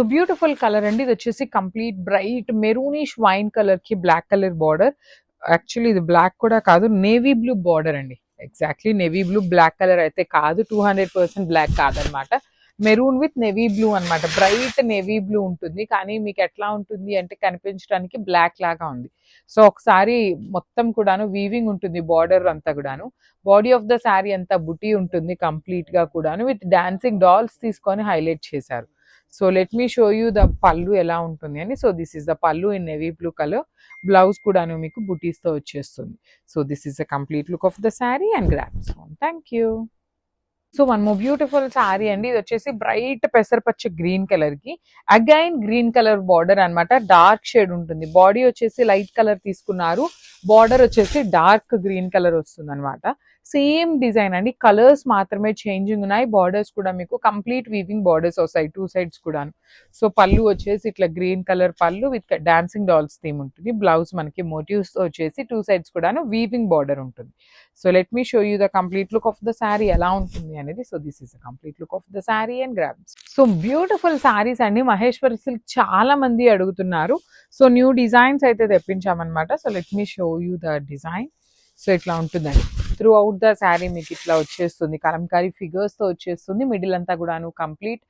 So beautiful colour అండి. ఇది వచ్చేసి complete bright maroonish wine colour కి బ్లాక్ కలర్ బార్డర్. యాక్చువల్లీ ఇది బ్లాక్ కూడా కాదు, నేవీ బ్లూ బార్డర్ అండి. Exactly navy blue, black colour అయితే కాదు, 200% బ్లాక్ కాదనమాట. మెరూన్ విత్ నేవీ బ్లూ అనమాట. బ్రైట్ నేవీ బ్లూ ఉంటుంది, కానీ మీకు ఎట్లా ఉంటుంది అంటే కనిపించడానికి బ్లాక్ లాగా ఉంది. సో ఒకసారి మొత్తం కూడాను వీవింగ్ ఉంటుంది బార్డర్ అంతా కూడాను. బాడీ ఆఫ్ ద శారీ అంతా బుటీ ఉంటుంది కంప్లీట్ గా కూడాను, విత్ డాన్సింగ్ డాల్స్ తీసుకొని హైలైట్ చేశారు. So let me show you the పళ్ళు ఎలా ఉంటుంది అని. సో దిస్ ఇస్ ద పళ్ళు in navy blue colour. Blouse కూడాను మీకు బుటీస్ తో వచ్చేస్తుంది. So this is the complete look of the sari and grasp on. Thank you. So one more beautiful sari అండి. ఇది వచ్చేసి బ్రైట్ పెసరపచ్చ గ్రీన్ కలర్ కి అగైన్ గ్రీన్ కలర్ బార్డర్ అన్నమాట. డార్క్ షేడ్ ఉంటుంది. బాడీ వచ్చేసి లైట్ కలర్ తీసుకున్నారు, బార్డర్ వచ్చేసి డార్క్ గ్రీన్ కలర్ వస్తుంది అనమాట. సేమ్ డిజైన్ అండి, కలర్స్ మాత్రమే చేంజింగ్ ఉన్నాయి. బార్డర్స్ కూడా మీకు కంప్లీట్ వీవింగ్ బార్డర్స్ వస్తాయి టూ సైడ్స్ కూడాను. సో పళ్ళు వచ్చేసి ఇట్లా గ్రీన్ కలర్ పళ్ళు విత్ డాన్సింగ్ డాల్స్ థీమ్ ఉంటుంది. బ్లౌజ్ మనకి మోటివ్స్ తో వచ్చేసి టూ సైడ్స్ కూడాను వీవింగ్ బార్డర్ ఉంటుంది. So let me show you the complete look of the sari ఎలా ఉంటుంది అనేది. So this is the complete look of the sari and grabs. So beautiful saris అండి. మహేశ్వరి సిల్క్ చాలా మంది అడుగుతున్నారు. సో న్యూ డిజైన్స్ అయితే తెప్పించామన్నమాట. So let me show you the design. So ఇట్లా ఉంటుందండి. త్రూ అవుట్ ద శారీ మీకు ఇట్లా వచ్చేస్తుంది, కలంకారీ ఫిగర్స్ తో వచ్చేస్తుంది. మిడిల్ అంతా కూడాను కంప్లీట్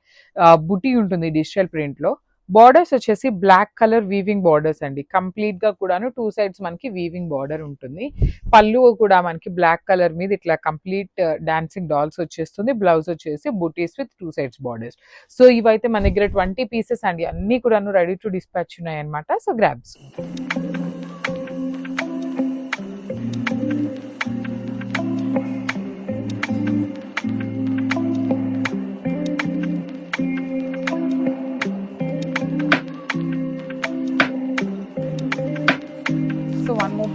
బుటీ ఉంటుంది డిజిటల్ ప్రింట్ లో. బార్డర్స్ వచ్చేసి బ్లాక్ కలర్ వీవింగ్ బార్డర్స్ అండి. కంప్లీట్ గా కూడాను టూ సైడ్స్ మనకి వీవింగ్ బార్డర్ ఉంటుంది. పళ్ళు కూడా మనకి బ్లాక్ కలర్ మీద ఇట్లా కంప్లీట్ డాన్సింగ్ డాల్స్ వచ్చేస్తుంది. బ్లౌజ్ వచ్చేసి బుటీస్ with two sides borders. So ఇవైతే మన దగ్గర 20 పీసెస్ అండి, అన్ని కూడాను రెడీ టు డిస్పాచ్ ఉన్నాయి అనమాట. So grabs.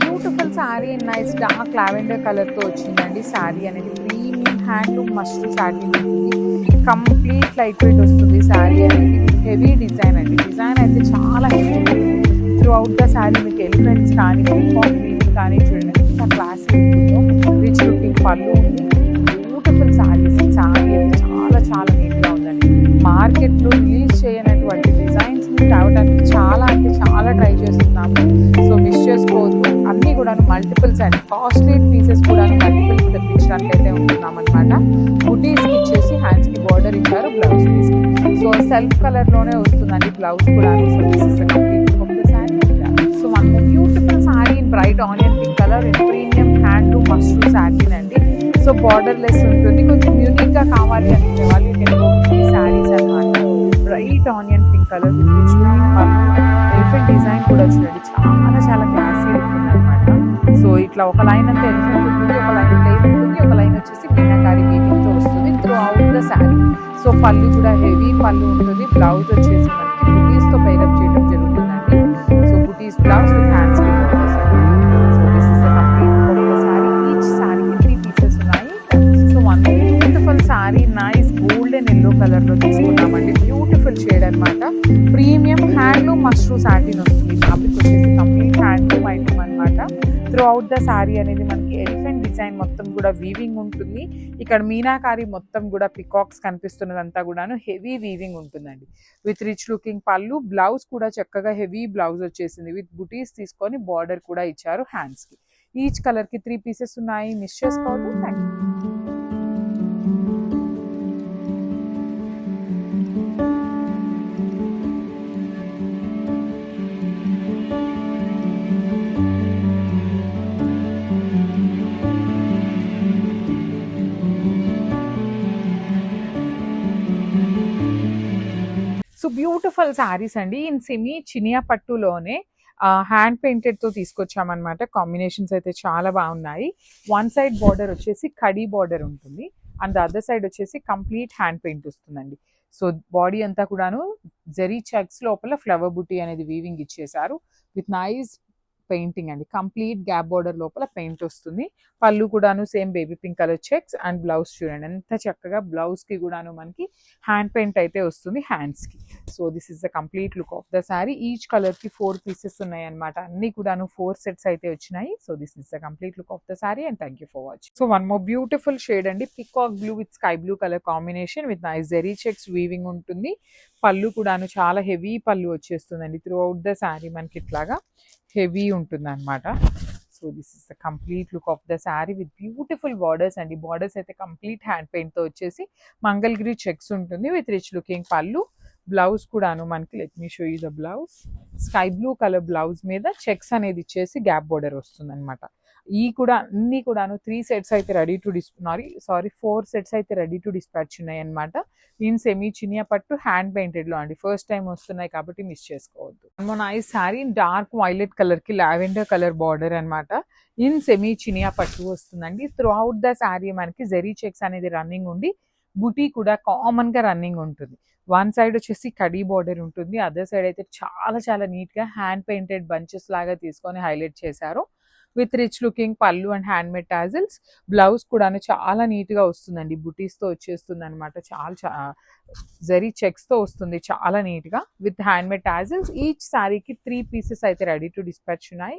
Beautiful sari nice dark lavender colour తో వచ్చిందండి. శారీ అనేది ప్రీమియం హ్యాండ్లూమ్ మస్టర్డ్ శారీ ఉంటుంది. కంప్లీట్ లైట్ వెయిట్ వస్తుంది శారీ అనేది. హెవీ డిజైన్ అండి. డిజైన్ అయితే చాలా heavy. Through out the sari మీకు ఎలిఫెంట్స్ కానీ కానీ చూడండి ఎంత క్లాసీ ఉంటుందో. రిచ్ లుకింగ్ పళ్ళు ఉంది. బ్యూటిఫుల్ శారీస్. శారీ అయితే చాలా చాలా నీట్గా ఉందండి. మార్కెట్లో రిలీజ్ చేయనటువంటి డిజైన్స్ రావడానికి చాలా అంటే చాలా ట్రై చేస్తున్నాము. సో మిస్ చేసుకోవద్దు. అన్నీ కూడా మల్టిపుల్స్ అండ్ కాస్ట్లీ పీసెస్ కూడా మల్టిపుల్స్ తెప్పించడానికి అయితే ఉంటున్నాం అనమాట. బుటీస్కి ఇచ్చేసి హ్యాండ్స్కి బార్డర్ ఇచ్చారు. బ్లౌజ్ పీస్ సో సెల్ఫ్ కలర్లోనే వస్తుందండి బ్లౌజ్ కూడా. So this is the complete look of the sari. So one beautiful sari in bright onion pink colour in premium handloom mustard sari అండి. సో బార్డర్ లెస్ ఉంటుంది. కొంచెం యూనిక్గా కావాలి అనుకునే వాళ్ళు ఈ శారీస్ అనమాట. Bright onion pink colour with rich elephant design కూడా చూడండి, చాలా చాలా క్లాసీ ఉంటుంది అనమాట. సో ఇట్లా ఒక లైన్ అంతా ఎలిఫెంట్ ఉంటుంది, ఒక లైన్ ప్లేన్ ఉంటుంది, ఒక లైన్ వచ్చేసి మీనాకారి వీవింగ్ తో వస్తుంది through out the sari. So పళ్ళు కూడా హెవీ పళ్ళు ఉంటుంది. బ్లౌజ్ వచ్చేసి మనకి బుటీస్ తో పైరప్ చేయడం జరుగుతుందండి. So buttis blouse with hands కి బార్డర్స్ అండి. So this is the complete of the sari. Each శారీకి 3 పీసెస్ ఉన్నాయి. So one beautiful sari nice golden yellow colour లో తీసుకున్నామండి. బ్యూటిఫుల్ షేడ్ అనమాట. ప్రీమియం హ్యాండ్లూమ్ మస్టర్డ్ సాటిన్ వస్తుంది. ఫ్యాబ్రిక్ వచ్చేసి కంప్లీట్ హ్యాండ్లూమ్ ఐటమ్ అనమాట. త్రూ అవుట్ ద శారీ అనేది మనకి ఎలిఫెంట్ డిజైన్ మొత్తం కూడా వీవింగ్ ఉంటుంది. ఇక్కడ మీనాకారి మొత్తం కూడా పికాక్స్ కనిపిస్తున్నదంతా కూడాను హెవీ వీవింగ్ ఉంటుందండి. విత్ రిచ్ లుకింగ్ పళ్ళు. బ్లౌజ్ కూడా చక్కగా హెవీ బ్లౌజ్ వచ్చేసింది విత్ బుటీస్ తీసుకొని బార్డర్ కూడా ఇచ్చారు హ్యాండ్స్ కి. ఈచ్ కలర్ కి 3 పీసెస్ ఉన్నాయి, మిస్ చేసుకోవద్దు. Thank you. So beautiful saris అండి ఇన్ సెమీ చినియా పట్టులోనే హ్యాండ్ పెయింటెడ్ తో తీసుకొచ్చామన్నమాట. కాంబినేషన్స్ అయితే చాలా బాగున్నాయి. వన్ సైడ్ బార్డర్ వచ్చేసి కడీ బార్డర్ ఉంటుంది అండ్ అదర్ సైడ్ వచ్చేసి కంప్లీట్ హ్యాండ్ పెయింట్ వస్తుందండి. సో బాడీ అంతా కూడాను జెరీ చెక్స్ లోపల ఫ్లవర్ బుటీ అనేది వీవింగ్ ఇచ్చేసారు విత్ నైస్ పెయింటింగ్ అండి. కంప్లీట్ గ్యాప్ బార్డర్ లోపల పెయింట్ వస్తుంది. పళ్ళు కూడాను same baby pink colour checks and blouse చూడండి ఎంత చక్కగా బ్లౌజ్ కి కూడాను మనకి హ్యాండ్ పెయింట్ అయితే వస్తుంది హ్యాండ్స్ కి. So this is the complete look of the sari. Each colour కి 4 పీసెస్ ఉన్నాయి అనమాట. అన్ని కూడాను 4 సెట్స్ అయితే వచ్చినాయి. So this is the complete look of the sari and thank you for watching. So one more beautiful shade అండి. Peacock blue with sky blue colour combination with nice zari checks weaving ఉంటుంది. పళ్ళు కూడాను చాలా హెవీ పళ్ళు వచ్చేస్తుందండి. Through out the sari మనకి ఇట్లాగా heavy ఉంటుందన్నమాట. So this is the complete look of the sari with beautiful borders అండి. బార్డర్స్ అయితే కంప్లీట్ హ్యాండ్ పెయింట్తో వచ్చేసి మంగళగిరి చెక్స్ ఉంటుంది విత్ రిచ్ లుకింగ్ పళ్ళు. బ్లౌజ్ కూడాను మనకి let me show you the blouse. Sky blue colour blouse మీద చెక్స్ అనేది ఇచ్చేసి గ్యాప్ బోర్డర్ వస్తుంది అనమాట. ఈ కూడా అన్ని కూడాను 3 సెట్స్ అయితే రెడీ టు సారీ 4 సెట్స్ అయితే రెడీ టు డిస్పాచ్ ఉన్నాయి అనమాట. ఇన్ సెమీ చినియా పట్టు హ్యాండ్ పెయింటెడ్లో అండి. ఫస్ట్ టైం వస్తున్నాయి కాబట్టి మిస్ చేసుకోవద్దు. మన ఈ శారీ డార్క్ వైలెట్ కలర్కి లావెండర్ కలర్ బార్డర్ అనమాట. ఇన్ సెమీ చినియా పట్టు వస్తుందండి. త్రూ అవుట్ ద శారీ మనకి జెరీ చెక్స్ అనేది రన్నింగ్ ఉండి బుటీ కూడా కామన్గా రన్నింగ్ ఉంటుంది. వన్ సైడ్ వచ్చేసి కడీ బార్డర్ ఉంటుంది. అదర్ సైడ్ అయితే చాలా చాలా నీట్గా హ్యాండ్ పెయింటెడ్ బంచెస్ లాగా తీసుకొని హైలైట్ చేశారు విత్ రిచ్ లుకింగ్ పళ్ళు and hand made tassels. Blouse కూడా చాలా నీట్గా వస్తుందండి. బుటీస్తో వచ్చేస్తుంది అనమాట. చాలా జరీ చెక్స్తో వస్తుంది చాలా నీట్గా with hand made tassels. Each శారీకి 3 పీసెస్ అయితే రెడీ టు డిస్పాచ్ ఉన్నాయి.